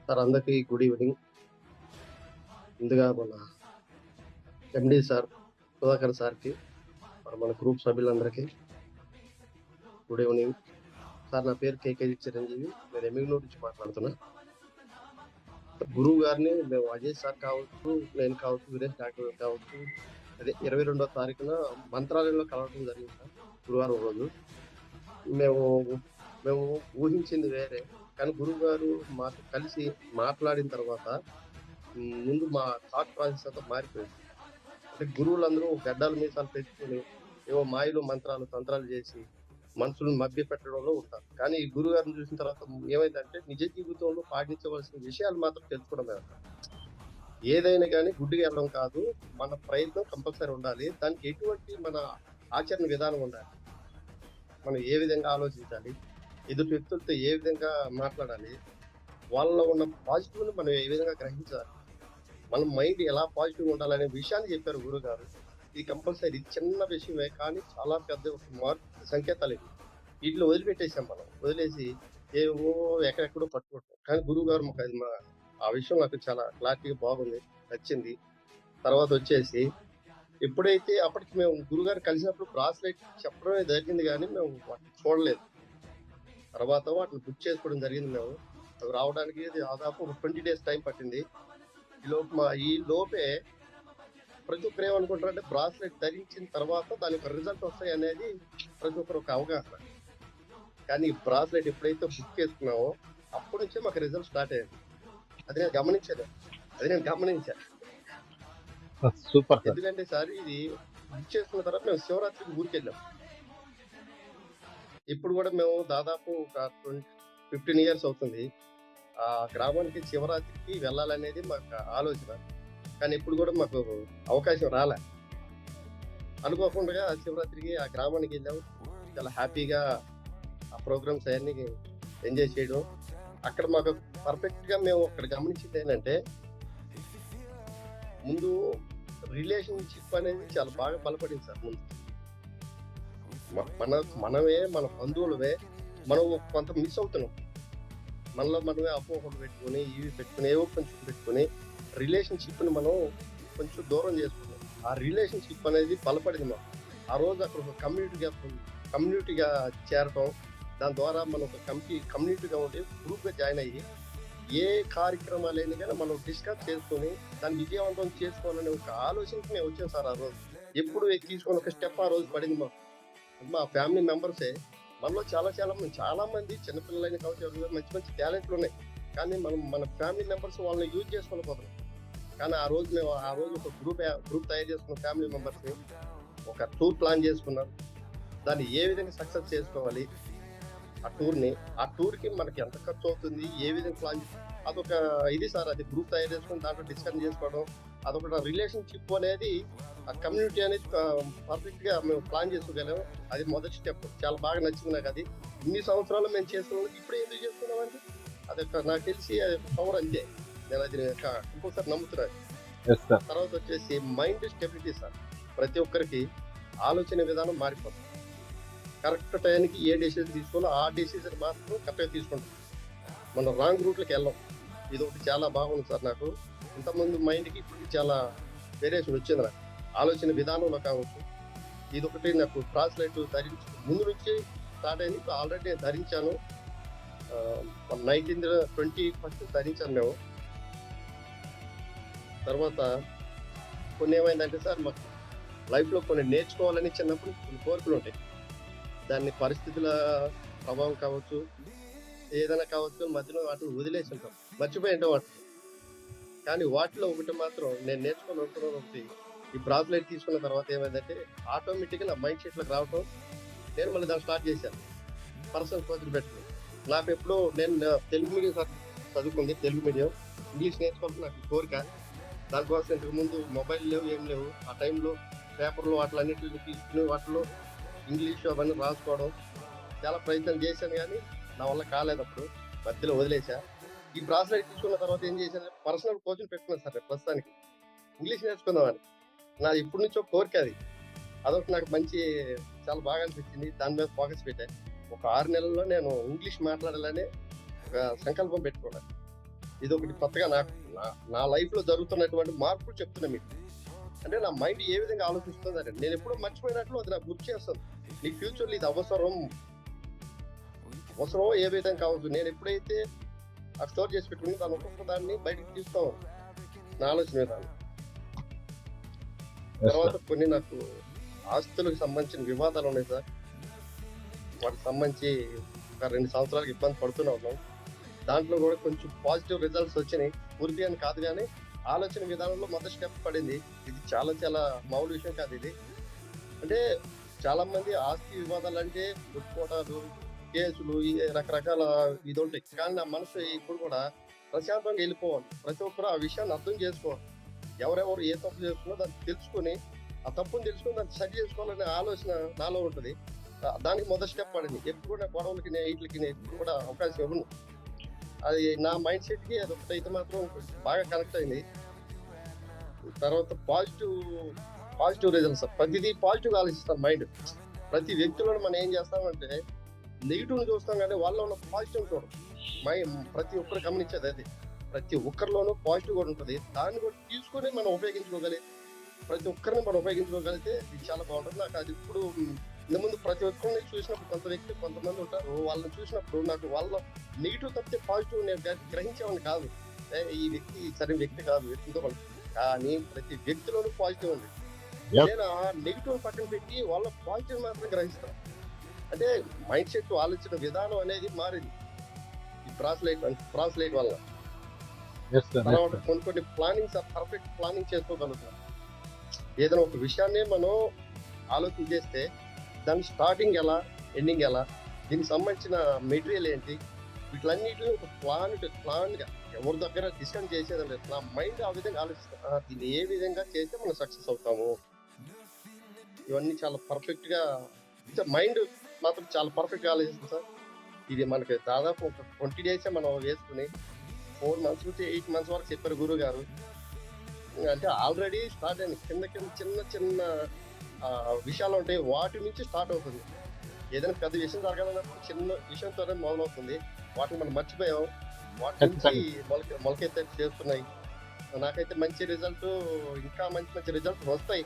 Sir అందరికీ good evening. ముందుగా మన ఎండి సార్ సుధాకర్ సార్కి, మన గ్రూప్ సభ్యులందరికీ గుడ్ ఈవినింగ్. సార్ నా పేరు కేకేజీ చిరంజీవి, నేను ఎమ్మిగనూరు నుంచి మాట్లాడుతున్నా. గురువు గారిని మేము అజయ్ సార్ కావచ్చు, నేను కావచ్చు, వీరేష్ డాక్టర్ కావచ్చు, అదే 22వ తారీఖున మంత్రాలయంలో కలవడం జరిగింది సార్. గురువారం రోజు మేము మేము ఊహించింది వేరే, కానీ గురువు గారు మాతో కలిసి మాట్లాడిన తర్వాత ముందు మా థాట్ ప్రాసెస్ అంతా మారిపోయింది. అంటే గురువులందరూ గడ్డాల మీసాలు పెట్టుకుని ఏవో మాయలు మంత్రాలు తంత్రాలు చేసి మనుషులను మభ్య పెట్టడంలో ఉంటారు. కానీ ఈ గురువు గారిని చూసిన తర్వాత ఏమైందంటే నిజ జీవితంలో పాటించవలసిన విషయాలు మాత్రం తెలుసుకోవడమే. ఏదైనా కానీ గుడ్డిగా వెళ్ళడం కాదు, మన ప్రయత్నం కంపల్సరీ ఉండాలి. దానికి ఎటువంటి మన ఆచరణ విధానం ఉండాలి, మనం ఏ విధంగా ఆలోచించాలి, ఎదుటి వ్యక్తులతో ఏ విధంగా మాట్లాడాలి, వాళ్ళలో ఉన్న పాజిటివ్ని మనం ఏ విధంగా గ్రహించాలి, మన మైండ్ ఎలా పాజిటివ్ ఉండాలనే విషయాన్ని చెప్పారు గురువు గారు. ఇది కంపల్సరీ చిన్న విషయమే, కానీ చాలా పెద్ద ఒక మార్పు సంకేతాలు ఇవి. వీటిలో వదిలిపెట్టేసాం, మనం వదిలేసి ఏవో ఎక్కడెక్కడో పట్టుకుంటాం. కానీ గురువు గారు మాకు అది ఆ విషయం నాకు చాలా క్లారిటీగా బాగుంది, నచ్చింది. తర్వాత వచ్చేసి ఎప్పుడైతే అప్పటికి మేము గురుగారు కలిసినప్పుడు బ్రాస్లెట్ చెప్పడమే జరిగింది, కానీ మేము వాటిని చూడలేదు. తర్వాత వాటిని బుక్ చేసుకోవడం జరిగింది. మేము అవి రావడానికి దాదాపు 20 days టైం పట్టింది. ఈ లోపే ప్రతి ఒక్కరు ఏమనుకుంటారంటే బ్రాస్లెట్ ధరించిన తర్వాత దానికి రిజల్ట్ వస్తాయి అనేది ప్రతి ఒక్కరు ఒక అవగాహన. కానీ బ్రాస్లెట్ ఎప్పుడైతే బుక్ చేసుకున్నామో అప్పటి నుంచే మాకు రిజల్ట్ స్టార్ట్ అయ్యింది. అది నేను గమనించాను. సూపర్. ఎందుకంటే సార్ ఇది బుక్ చేసుకున్న తర్వాత మేము శివరాత్రికి ఊరికి వెళ్ళాం. ఇప్పుడు కూడా మేము దాదాపు ఒక 15 years అవుతుంది ఆ గ్రామానికి శివరాత్రికి వెళ్ళాలనేది మాకు ఆలోచన. కానీ ఇప్పుడు కూడా మాకు అవకాశం రాలే. అనుకోకుండా శివరాత్రికి ఆ గ్రామానికి వెళ్ళాం. చాలా హ్యాపీగా ఆ ప్రోగ్రామ్స్ అవన్నీ ఎంజాయ్ చేయడం. అక్కడ మాకు పర్ఫెక్ట్గా మేము అక్కడ గమనించింది ఏంటంటే, ముందు రిలేషన్షిప్ అనేది చాలా బాగా బలపడింది సార్. ముందు మనమే మన బంధువులవే మనం కొంత మిస్ అవుతున్నాం. మనలో మనమే అపోహలు పెట్టుకుని ఇవి పెట్టుకుని ఏవో కొంచెం పెట్టుకుని రిలేషన్షిప్ని మనం కొంచెం దూరం చేసుకున్నాం. ఆ రిలేషన్షిప్ అనేది బలపడింది మాకు. ఆ రోజు అక్కడ ఒక కమ్యూనిటీగా చేరటం, దాని ద్వారా మనం ఒక కమ్యూనిటీగా ఉండి గ్రూప్గా జాయిన్ అయ్యి ఏ కార్యక్రమాలైనా కానీ మనం డిస్కస్ చేసుకొని దాన్ని విజయవంతం చేసుకోవాలనే ఒక ఆలోచనకి మేము వచ్చాం సార్. ఆ రోజు ఎప్పుడు తీసుకొని ఒక స్టెప్ ఆ రోజు పడింది మాకు. మా ఫ్యామిలీ మెంబర్సే మనలో చాలా మంది చిన్నపిల్లలైన కావచ్చు, మంచి టాలెంట్లు ఉన్నాయి. కానీ మనం మన ఫ్యామిలీ మెంబర్స్ వాళ్ళని యూజ్ చేసుకోలేకపోతున్నాం. కానీ ఆ రోజు ఒక గ్రూప్ తయారు చేసుకున్న ఫ్యామిలీ మెంబర్స్ ఒక టూర్ ప్లాన్ చేసుకున్నాం. దాన్ని ఏ విధంగా సక్సెస్ చేసుకోవాలి, ఆ టూర్కి మనకి ఎంత ఖర్చు అవుతుంది, ఏ విధంగా ప్లాన్, అదొక ఇది సార్. అది గ్రూప్ తయారు చేసుకుని దాంట్లో డిస్కషన్ చేసుకోవడం, అదొక రిలేషన్షిప్ అనేది, ఆ కమ్యూనిటీ అనేది పర్ఫెక్ట్గా మేము ప్లాన్ చేసుకోగలం. అది మొదటి స్టెప్. చాలా బాగా నచ్చింది నాకు. అది ఇన్ని సంవత్సరాలు మేము చేసుకున్నాం, ఇప్పుడు ఎందుకు చేసుకున్నామంటే అది నాకు తెలిసి అది పవర్ అంతే. నేను అది ఇంకోసారి నమ్ముతున్నాను. తర్వాత వచ్చేసి మైండ్ స్టెబిలిటీ సార్. ప్రతి ఒక్కరికి ఆలోచన విధానం మారిపోతుంది. కరెక్ట్ టైంకి ఏ డెసిజన్ తీసుకోవాలో ఆ డెసిజన్ మాత్రం కరెక్ట్గా తీసుకుంటాం. మనం రాంగ్ రూట్లోకి వెళ్ళాం. ఇది ఒకటి చాలా బాగుంది సార్. నాకు ఇంతకుముందు మైండ్కి ఇప్పుడు చాలా వేరియేషన్ వచ్చింది. నాకు ఆలోచన విధానంలో కావచ్చు. ఇది ఒకటి నాకు బ్రాస్లెట్ ముందు నుంచి స్టార్ట్ అయింది. ఆల్రెడీ నేను ధరించాను. 21st ధరించాను మేము. తర్వాత కొన్ని ఏమైందంటే సార్, మాకు లైఫ్లో కొన్ని నేర్చుకోవాలని చిన్నప్పుడు కొన్ని కోరికలు ఉంటాయి. దాన్ని పరిస్థితుల ప్రభావం కావచ్చు, ఏదైనా కావచ్చు, మధ్యలో వాటిని వదిలేసి ఉంటాం, మర్చిపోయి ఉంటాం వాటిని. కానీ వాటిలో ఒకటి మాత్రం నేను నేర్చుకోవాలనుకున్నాను. ఒకటి ఈ బ్రాస్లెట్ తీసుకున్న తర్వాత ఏమైందంటే ఆటోమేటిక్గా నా మైండ్ సెట్లోకి రావటం, నేను మళ్ళీ దాన్ని స్టార్ట్ చేశాను. పర్సనల్ కోచింగ్ పెట్టుకుని నాకు ఎప్పుడో నేను తెలుగు మీడియం చదువుకుంది, తెలుగు మీడియం. ఇంగ్లీష్ నేర్చుకోవాలని నాకు కోరిక. దానికోసం ఇంతకు ముందు మొబైల్ లేవు, ఏం లేవు. ఆ టైంలో పేపర్లు వాటిలన్నింటిని తీసుకుని వాటిలో ఇంగ్లీష్ అవన్నీ రాసుకోవడం చాలా ప్రయత్నం చేశాను, కానీ నా వల్ల కాలేదు. అప్పుడు మధ్యలో వదిలేసా. ఈ బ్రాస్లెట్ తీసుకున్న తర్వాత ఏం చేశాను, పర్సనల్ కోచింగ్ పెట్టుకున్నాను సార్. ప్రస్తుతానికి ఇంగ్లీష్ నేర్చుకుందామని నాది ఇప్పటి నుంచో కోరిక. అదొకటి నాకు చాలా బాగా అనిపించింది. దాని మీద ఫోకస్ పెట్టాను. ఒక 6 నెలల్లో నేను ఇంగ్లీష్ మాట్లాడాలని ఒక సంకల్పం పెట్టుకున్నాను. ఇది ఒకటి కొత్తగా నాకు నా లైఫ్ లో జరుగుతున్నటువంటి మార్పులు చెప్తున్నా మీకు. అంటే నా మైండ్ ఏ విధంగా ఆలోచిస్తుందని నేను ఎప్పుడూ మర్చిపోయినట్లు అది నాకు గుర్తు చేస్తాను. నీ ఫ్యూచర్లో ఇది అవసరం ఏ విధంగా కావచ్చు. నేను ఎప్పుడైతే ఆ స్టోర్ చేసి పెట్టుకుని దాని ఒక్కొక్క దాన్ని బయటకు తీస్తాను నా ఆలోచన విధానం. తర్వాత కొన్ని నాకు ఆస్తులకు సంబంధించిన వివాదాలు ఉన్నాయి సార్. వాటికి సంబంధించి ఒక 2 సంవత్సరాలకు ఇబ్బంది పడుతూనే ఉన్నాం. దాంట్లో కూడా కొంచెం పాజిటివ్ రిజల్ట్స్ వచ్చినాయి. పూర్తి అని కాదు కానీ ఆలోచన విధానంలో మొదటి స్టెప్ పడింది. ఇది చాలా చాలా మామూలు విషయం కాదు ఇది. అంటే చాలా మంది ఆస్తి వివాదాలు అంటే కొట్టుకోవడాలు, కేసులు, ఈ రకరకాల ఇది ఉంటాయి. కానీ నా మనసు ఇప్పుడు కూడా ప్రశాంతంగా వెళ్ళిపోవాలి. ప్రతి ఒక్కరు ఆ విషయాన్ని అర్థం చేసుకోవాలి. ఎవరెవరు ఏ తప్పు చేస్తున్నారో దాన్ని తెలుసుకుని, ఆ తప్పుని తెలుసుకుని దాన్ని సరి చేసుకోవాలనే ఆలోచన నాలో ఉంటుంది. దానికి మొదటి స్టెప్ పడింది. ఎప్పుడు కూడా గొడవలకి వీటికి ఎప్పుడు కూడా అవకాశం ఇవ్వను. అది నా మైండ్ సెట్ కి అది ఒకటైతే మాత్రం బాగా కనెక్ట్ అయింది. తర్వాత పాజిటివ్ రిజల్ట్స్. ప్రతిదీ పాజిటివ్ ఆలోచిస్తాం మైండ్. ప్రతి వ్యక్తిలో మనం ఏం చేస్తామంటే నెగిటివ్ చూస్తాం కానీ వాళ్ళలో ఉన్న పాజిటివ్ చూడం. ప్రతి ఒక్కరు గమనించేది అది. ప్రతి ఒక్కరిలోనూ పాజిటివ్ కూడా ఉంటుంది. దాన్ని కూడా తీసుకొని మనం ఉపయోగించుకోగలిగి ప్రతి ఒక్కరిని మనం ఉపయోగించుకోగలిగితే ఇది చాలా బాగుంటుంది. నాకు అది ఇప్పుడు ఇంత ముందు ప్రతి ఒక్కరిని చూసినప్పుడు కొంతమంది ఉంటారు. వాళ్ళని చూసినప్పుడు నాకు వాళ్ళ నెగిటివ్ తప్పితే పాజిటివ్ నేను గ్రహించేవాడిని కాదు. ఈ వ్యక్తి సరైన వ్యక్తి కాదు, వ్యక్తితో కానీ ప్రతి వ్యక్తిలోనూ పాజిటివ్ ఉంది. నేను ఆ నెగిటివ్ పక్కన పెట్టి వాళ్ళ పాజిటివ్ మాత్రం గ్రహిస్తాను. అంటే మైండ్ సెట్ ఆలోచన విధానం అనేది మారింది ఈ బ్రాస్లైట్ వల్ల. తర్వాత కొన్ని ప్లానింగ్స్ పర్ఫెక్ట్ ప్లానింగ్ చేసుకోగలుగుతాం. ఏదైనా ఒక విషయాన్ని మనం ఆలోచన చేస్తే దాని స్టార్టింగ్ ఎలా, ఎండింగ్ ఎలా, దీనికి సంబంధించిన మెటీరియల్ ఏంటి, వీటిలన్నిటిని ఒక ప్లాన్గా ఎవరి దగ్గర డిస్కస్ చేసేది లేదు. నా మైండ్ ఆ విధంగా ఆలోచిస్తాను. దీన్ని ఏ విధంగా చేస్తే మనం సక్సెస్ అవుతాము. ఇవన్నీ చాలా పర్ఫెక్ట్ గా మైండ్ మాత్రం చాలా పర్ఫెక్ట్ గా ఆలోచిస్తుంది సార్. ఇది మనకి దాదాపు ఒక 20 days మనం వేసుకుని 4 months నుంచి 8 months వరకు చెప్పారు గురువు గారు. అంటే ఆల్రెడీ స్టార్ట్ అయింది. కింద చిన్న విషయాలు ఉంటాయి, వాటి నుంచి స్టార్ట్ అవుతుంది. ఏదైనా పెద్ద విషయం జరగాలన్నప్పుడు చిన్న విషయంతోనే మొదలవుతుంది. వాటిని మనం మర్చిపోయాం. వాటి నుంచి మొలకెత్తే చేస్తున్నాయి. నాకైతే మంచి రిజల్ట్, ఇంకా మంచి రిజల్ట్ వస్తాయి.